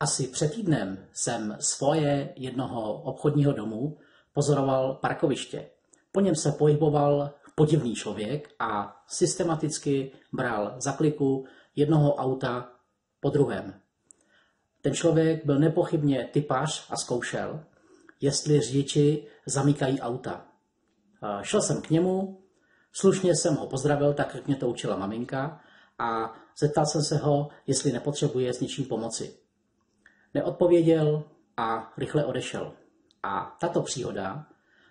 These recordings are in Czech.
Asi před týdnem jsem z foyer jednoho obchodního domu pozoroval parkoviště. Po něm se pohyboval podivný člověk a systematicky bral za kliku jednoho auta po druhém. Ten člověk byl nepochybně typař a zkoušel, jestli řidiči zamykají auta. Šel jsem k němu, slušně jsem ho pozdravil, tak jak mě to učila maminka, a zeptal jsem se ho, jestli nepotřebuje s něčím pomoci. Neodpověděl a rychle odešel. A tato příhoda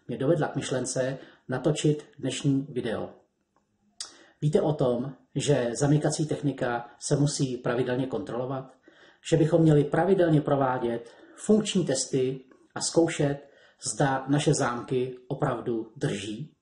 mě dovedla k myšlence natočit dnešní video. Víte o tom, že zamykací technika se musí pravidelně kontrolovat, že bychom měli pravidelně provádět funkční testy a zkoušet, zda naše zámky opravdu drží?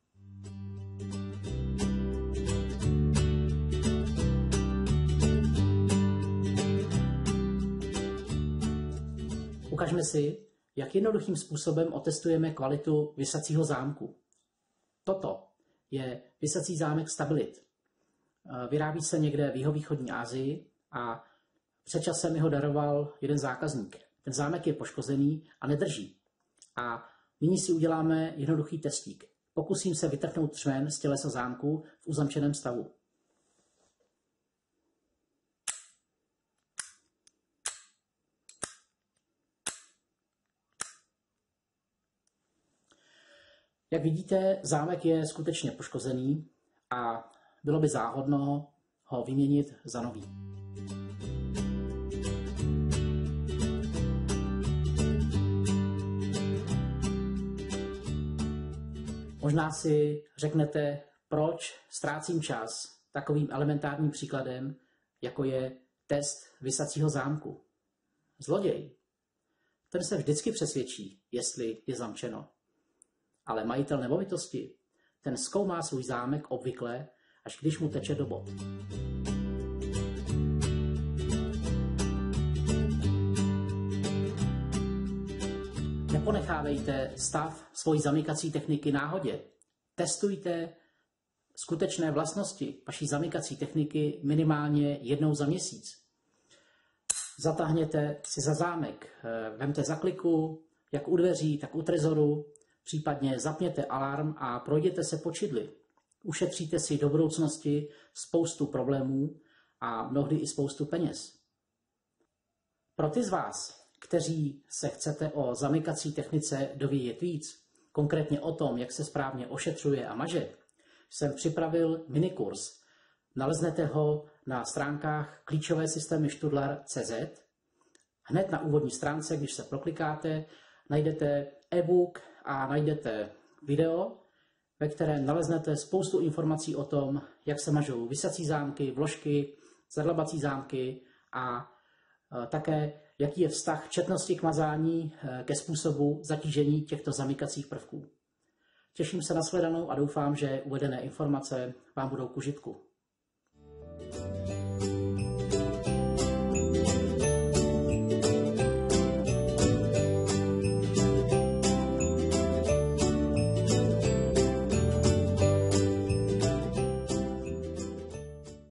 Ukažme si, jak jednoduchým způsobem otestujeme kvalitu visacího zámku. Toto je visací zámek Stabilit. Vyrábí se někde v jihovýchodní Asii a před časem mi ho daroval jeden zákazník. Ten zámek je poškozený a nedrží. A nyní si uděláme jednoduchý testík. Pokusím se vytrhnout třmen z tělesa zámku v uzamčeném stavu. Jak vidíte, zámek je skutečně poškozený a bylo by záhodno ho vyměnit za nový. Možná si řeknete, proč ztrácím čas takovým elementárním příkladem, jako je test visacího zámku. Zloděj, ten se vždycky přesvědčí, jestli je zamčeno. Ale majitel nemovitosti, ten zkoumá svůj zámek obvykle, až když mu teče do bot. Neponechávejte stav svojí zamykací techniky náhodě. Testujte skutečné vlastnosti vaší zamykací techniky minimálně jednou za měsíc. Zatáhněte si za zámek, vemte za kliku, jak u dveří, tak u trezoru, případně zapněte alarm a projděte se po čidli. Ušetříte si do budoucnosti spoustu problémů a mnohdy i spoustu peněz. Pro ty z vás, kteří se chcete o zamykací technice dovědět víc, konkrétně o tom, jak se správně ošetřuje a maže, jsem připravil minikurs. Naleznete ho na stránkách klíčové systémy Studlar.cz. Hned na úvodní stránce, když se proklikáte, najdete e-book a najdete video, ve kterém naleznete spoustu informací o tom, jak se mažou visací zámky, vložky, zadlabací zámky a také jaký je vztah četnosti k mazání ke způsobu zatížení těchto zamykacích prvků. Těším se na shledanou a doufám, že uvedené informace vám budou k užitku.